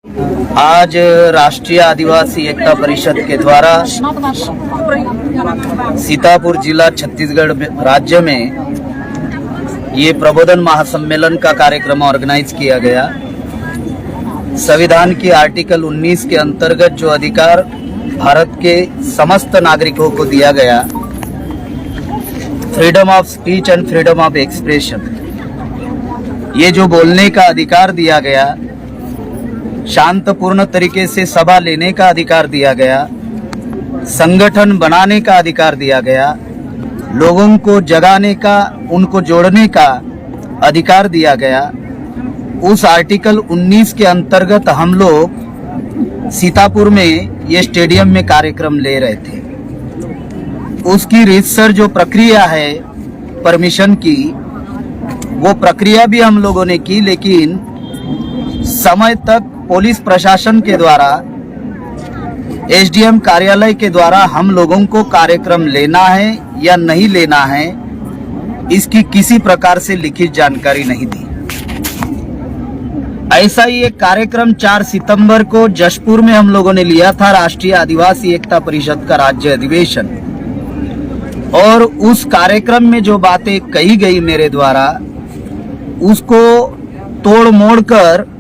आज राष्ट्रीय आदिवासी एकता परिषद के द्वारा सीतापुर जिला छत्तीसगढ़ राज्य में ये प्रबोधन महासम्मेलन का कार्यक्रम ऑर्गेनाइज किया गया। संविधान की आर्टिकल 19 के अंतर्गत जो अधिकार भारत के समस्त नागरिकों को दिया गया, freedom of speech and freedom of expression, ये जो बोलने का अधिकार दिया गया, शांतपूर्ण तरीके से सभा लेने का अधिकार दिया गया, संगठन बनाने का अधिकार दिया गया, लोगों को जगाने का, उनको जोड़ने का अधिकार दिया गया। उस आर्टिकल 19 के अंतर्गत हम लोग सीतापुर में ये स्टेडियम में कार्यक्रम ले रहे थे। उसकी रीतसर जो प्रक्रिया है परमिशन की, वो प्रक्रिया भी हम लोगों ने की, लेकिन समय तक पुलिस प्रशासन के द्वारा, एसडीएम कार्यालय के द्वारा हम लोगों को कार्यक्रम लेना है या नहीं लेना है, इसकी किसी प्रकार से लिखित जानकारी नहीं दी। ऐसा ही एक कार्यक्रम 4 सितंबर को जशपुर में हम लोगों ने लिया था, राष्ट्रीय आदिवासी एकता परिषद का राज्य अधिवेशन, और उस कार्यक्रम में जो बातें कही गई मेरे द्वारा, उसको तोड़ मोड़ कर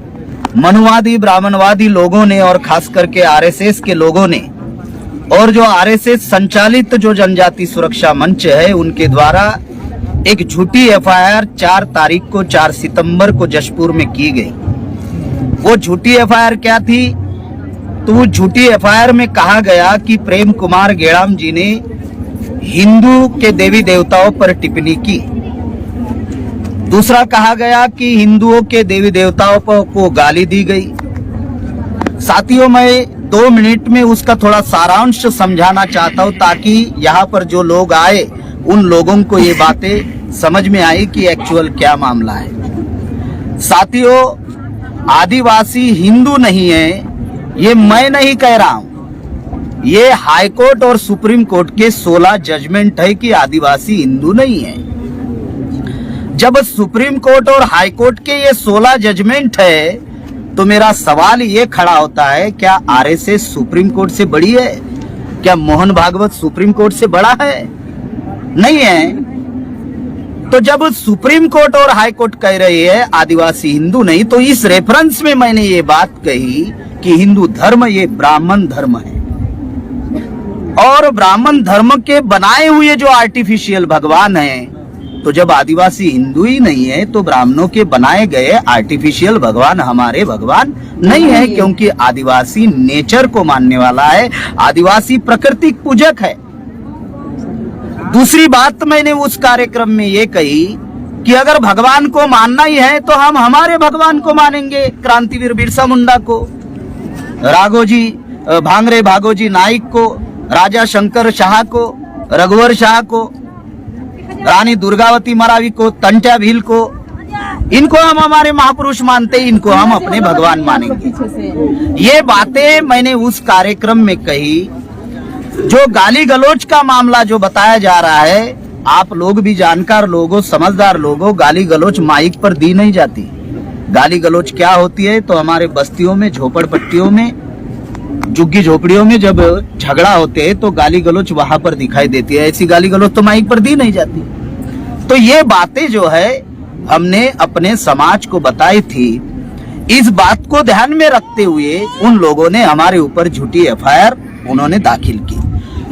मनुवादी ब्राह्मणवादी लोगों ने और खास करके आरएसएस के लोगों ने, और जो आरएसएस संचालित जो जनजाति सुरक्षा मंच है, उनके द्वारा एक झूठी एफआईआर 4 तारीख को 4 सितंबर को जशपुर में की गई। वो झूठी एफआईआर क्या थी? तो वो झूठी एफआईआर में कहा गया कि प्रेम कुमार गेड़ाम जी ने हिंदू के देवी देवताओं पर टिप्पणी की। दूसरा कहा गया कि हिंदुओं के देवी देवताओं को गाली दी गई। साथियों, मैं 2 मिनट में उसका थोड़ा सारांश समझाना चाहता हूं, ताकि यहाँ पर जो लोग आए उन लोगों को ये बातें समझ में आई कि एक्चुअल क्या मामला है। साथियों, आदिवासी हिंदू नहीं है, ये मैं नहीं कह रहा हूं। ये हाई कोर्ट और सुप्रीम कोर्ट के 16 जजमेंट है कि आदिवासी हिंदू नहीं है। जब सुप्रीम कोर्ट और हाई कोर्ट के ये 16 जजमेंट है, तो मेरा सवाल ये खड़ा होता है, क्या आरएसएस सुप्रीम कोर्ट से बड़ी है? क्या मोहन भागवत सुप्रीम कोर्ट से बड़ा है? नहीं है। तो जब सुप्रीम कोर्ट और हाई कोर्ट कह रही है आदिवासी हिंदू नहीं, तो इस रेफरेंस में मैंने ये बात कही कि हिंदू धर्म ये ब्राह्मण धर्म है, और ब्राह्मण धर्म के बनाए हुए जो आर्टिफिशियल भगवान है, तो जब आदिवासी हिंदू ही नहीं है, तो ब्राह्मणों के बनाए गए आर्टिफिशियल भगवान हमारे भगवान नहीं है, क्योंकि आदिवासी नेचर को मानने वाला है, आदिवासी प्रकृति पूजक है। दूसरी बात मैंने उस कार्यक्रम में ये कही कि अगर भगवान को मानना ही है, तो हम हमारे भगवान को मानेंगे, क्रांतिवीर बिरसा मुंडा को, राघोजी भांगरे भागोजी नाइक को, राजा शंकर शाह को, रघुवर शाह को, रानी दुर्गावती मरावी को, तंट्या भील को, इनको हम हमारे महापुरुष मानते, इनको हम अपने भगवान मानेंगे। ये बातें मैंने उस कार्यक्रम में कही। जो गाली गलौज का मामला जो बताया जा रहा है, आप लोग भी जानकार लोगो, समझदार लोगो, गाली गलौज माइक पर दी नहीं जाती। गाली गलौज क्या होती है? तो हमारे बस्तियों में, झोपड़पट्टियों में, झुग्गी झोपड़ियों में जब झगड़ा होते हैं, तो गाली गलौज वहां पर दिखाई देती है। ऐसी गाली गलौज तो माइक पर दी नहीं जाती। तो ये बातें जो है हमने अपने समाज को बताई थी। इस बात को ध्यान में रखते हुए उन लोगों ने हमारे ऊपर झूठी एफआईआर उन्होंने दाखिल की।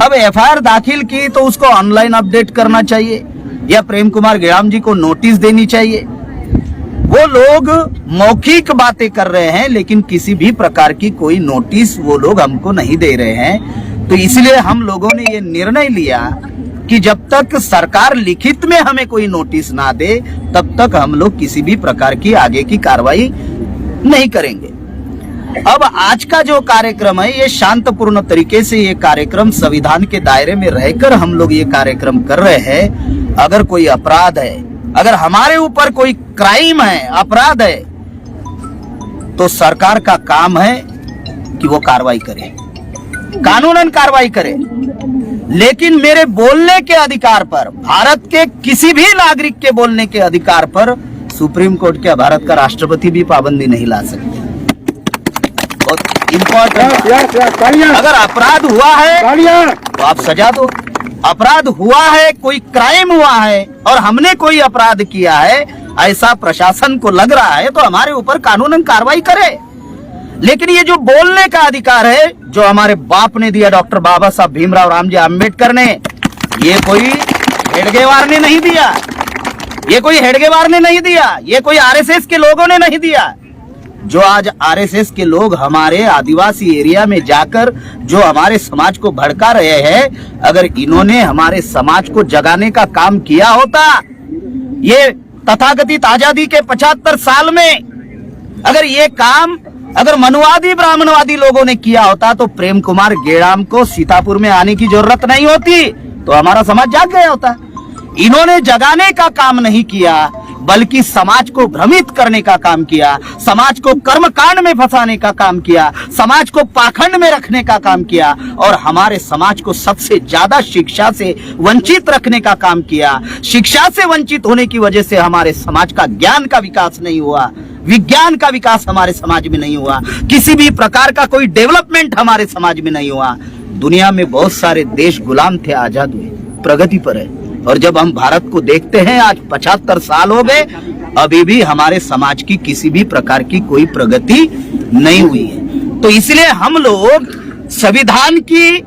अब एफआईआर दाखिल की तो उसको ऑनलाइन अपडेट करना चाहिए, या प्रेम कुमार गेड़ाम जी को नोटिस देनी चाहिए। वो लोग मौखिक बातें कर रहे हैं, लेकिन किसी भी प्रकार की कोई नोटिस वो लोग हमको नहीं दे रहे हैं। तो इसलिए हम लोगों ने ये निर्णय लिया कि जब तक सरकार लिखित में हमें कोई नोटिस ना दे, तब तक हम लोग किसी भी प्रकार की आगे की कार्रवाई नहीं करेंगे। अब आज का जो कार्यक्रम है, ये शांतपूर्ण तरीके से ये कार्यक्रम संविधान के दायरे में रहकर हम लोग ये कार्यक्रम कर रहे हैं। अगर कोई अपराध है, अगर हमारे ऊपर कोई क्राइम है, अपराध है, तो सरकार का काम है कि वो कार्रवाई करे, कानूनन कार्रवाई करे। लेकिन मेरे बोलने के अधिकार पर, भारत के किसी भी नागरिक के बोलने के अधिकार पर सुप्रीम कोर्ट क्या, भारत का राष्ट्रपति भी पाबंदी नहीं ला सकते। इम्पोर्टेंट। अगर अपराध हुआ है तो आप सजा दो। अपराध हुआ है, कोई क्राइम हुआ है और हमने कोई अपराध किया है, ऐसा प्रशासन को लग रहा है तो हमारे ऊपर कानूनन कार्रवाई करे। लेकिन ये जो बोलने का अधिकार है जो हमारे बाप ने दिया, डॉक्टर बाबा साहब भीमराव रामजी आम्बेडकर ने, ये कोई हेडगेवार ने नहीं दिया, ये कोई हेडगेवार ने नहीं दिया, ये कोई आरएसएस के लोगों ने नहीं दिया। जो आज आरएसएस के लोग हमारे आदिवासी एरिया में जाकर जो हमारे समाज को भड़का रहे हैं, अगर इन्होंने हमारे समाज को जगाने का काम किया होता, ये तथाकथित आजादी के 75 साल में अगर ये काम अगर मनुवादी ब्राह्मणवादी लोगों ने किया होता तो प्रेम कुमार गेड़ाम को सीतापुर में आने की जरूरत नहीं होती, तो हमारा समाज जाग गया होता। इन्होंने जगाने का काम नहीं किया, बल्कि समाज को भ्रमित करने का काम किया, समाज को कर्मकांड में फंसाने का काम किया, समाज को पाखंड में रखने का काम किया और हमारे समाज को सबसे ज्यादा शिक्षा से वंचित रखने का काम किया। शिक्षा से वंचित होने की वजह से हमारे समाज का ज्ञान का विकास नहीं हुआ, विज्ञान का विकास हमारे समाज में नहीं हुआ, किसी भी प्रकार का कोई डेवलपमेंट हमारे समाज में नहीं हुआ। दुनिया में बहुत सारे देश गुलाम थे, आजाद हुए, प्रगति पर है, और जब हम भारत को देखते हैं आज 75 साल हो गए, अभी भी हमारे समाज की किसी भी प्रकार की कोई प्रगति नहीं हुई है। तो इसलिए हम लोग संविधान की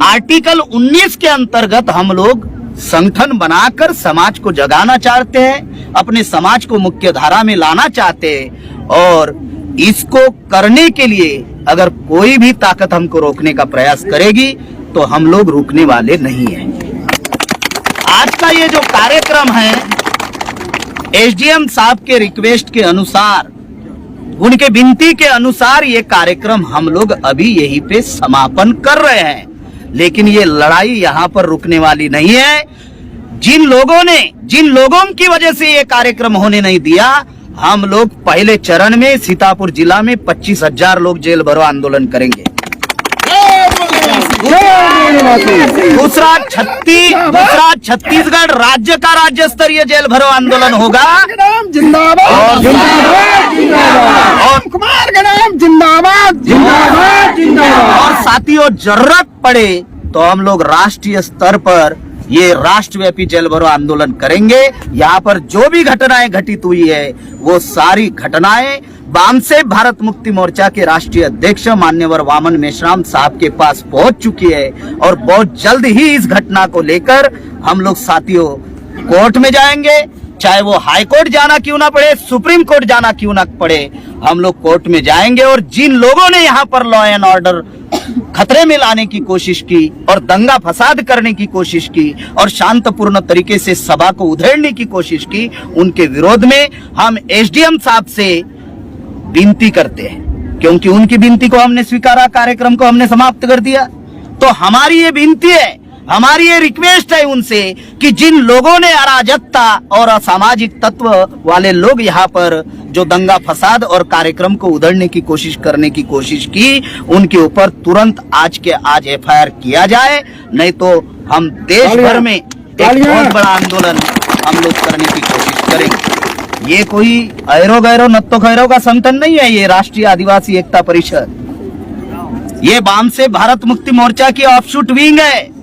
आर्टिकल 19 के अंतर्गत हम लोग संगठन बनाकर समाज को जगाना चाहते हैं, अपने समाज को मुख्य धारा में लाना चाहते हैं, और इसको करने के लिए अगर कोई भी ताकत हमको रोकने का प्रयास करेगी तो हम लोग रुकने वाले नहीं हैं। आज का ये जो कार्यक्रम है, एसडीएम साहब के रिक्वेस्ट के अनुसार, उनके विनती के अनुसार ये कार्यक्रम हम लोग अभी यहीं पे समापन कर रहे हैं। लेकिन ये लड़ाई यहाँ पर रुकने वाली नहीं है। जिन लोगों की वजह से ये कार्यक्रम होने नहीं दिया, हम लोग पहले चरण में सीतापुर जिला में 25,000 लोग जेल भरो आंदोलन करेंगे। दूसरा छत्तीसगढ़ राज्य का राज्य स्तरीय जेल भरो आंदोलन होगा। जिंदाबाद जिंदाबाद। और साथियों, जरूरत पड़े तो हम लोग राष्ट्रीय स्तर पर ये राष्ट्रव्यापी जेल भरो आंदोलन करेंगे। यहाँ पर जो भी घटनाएं घटित हुई है वो सारी घटनाएं बामसेफ भारत मुक्ति मोर्चा के राष्ट्रीय अध्यक्ष मान्यवर वामन मेश्राम साहब के पास पहुंच चुकी है, और बहुत जल्द ही इस घटना को लेकर हम लोग साथियों कोर्ट में जाएंगे। चाहे वो हाई कोर्ट जाना क्यों ना पड़े, सुप्रीम कोर्ट जाना क्यों ना पड़े, हम लोग कोर्ट में जाएंगे। और जिन लोगों ने यहाँ पर लॉ एंड ऑर्डर खतरे में लाने की कोशिश की और दंगा फसाद करने की कोशिश की और शांतपूर्ण तरीके से सभा को उधेड़ने की कोशिश की, उनके विरोध में हम एसडीएम साहब से विनती करते हैं, क्योंकि उनकी विनती को हमने स्वीकारा, कार्यक्रम को हमने समाप्त कर दिया। तो हमारी ये विनती है, हमारी ये रिक्वेस्ट है उनसे कि जिन लोगों ने अराजकता और असामाजिक तत्व वाले लोग यहाँ पर जो दंगा फसाद और कार्यक्रम को उधेड़ने की कोशिश करने की कोशिश की, उनके ऊपर तुरंत आज के आज एफआईआर किया जाए, नहीं तो हम देश भर में एक बहुत बड़ा आंदोलन हम लोग करने की कोशिश करेंगे। ये कोई ऐरो गैरो नत्तो खैरो का संगठन नहीं है, ये राष्ट्रीय आदिवासी एकता परिषद, ये बामसेफ भारत मुक्ति मोर्चा की ऑफशूट विंग है।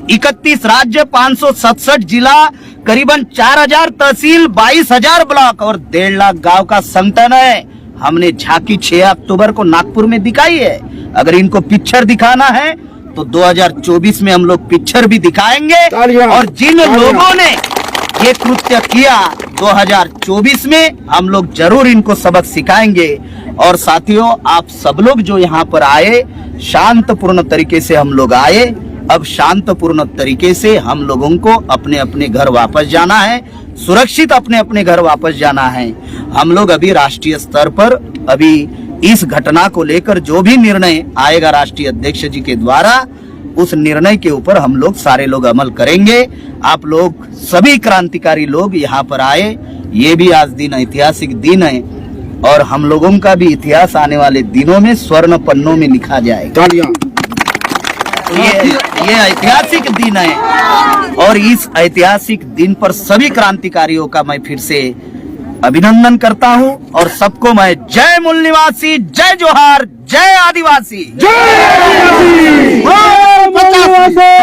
31 राज्य, 567 जिला, करीबन 4000 तहसील, 22,000 ब्लॉक और 1.5 लाख गांव का संगठन है। हमने झांकी 6 अक्टूबर को नागपुर में दिखाई है। अगर इनको पिक्चर दिखाना है तो 2024 में हम लोग पिक्चर भी दिखाएंगे, और जिन लोगों ने ये कृत्य किया 2024 में हम लोग जरूर इनको सबक सिखाएंगे। और साथियों, आप सब लोग जो यहाँ पर आए, शांतपूर्ण तरीके से हम लोग आए। अब शांतपूर्ण तरीके से हम लोगों को अपने अपने घर वापस जाना है, सुरक्षित अपने अपने घर वापस जाना है। हम लोग अभी राष्ट्रीय स्तर पर अभी इस घटना को लेकर जो भी निर्णय आएगा राष्ट्रीय अध्यक्ष जी के द्वारा, उस निर्णय के ऊपर हम लोग सारे लोग अमल करेंगे। आप लोग सभी क्रांतिकारी लोग यहाँ पर आए, ये भी आज दिन ऐतिहासिक दिन है, और हम लोगों का भी इतिहास आने वाले दिनों में स्वर्ण पन्नों में लिखा जाएगा। ये ऐतिहासिक दिन है, और इस ऐतिहासिक दिन पर सभी क्रांतिकारियों का मैं फिर से अभिनंदन करता हूं, और सबको मैं जय मूल निवासी, जय जोहार, जय आदिवासी। जय आदिवासी।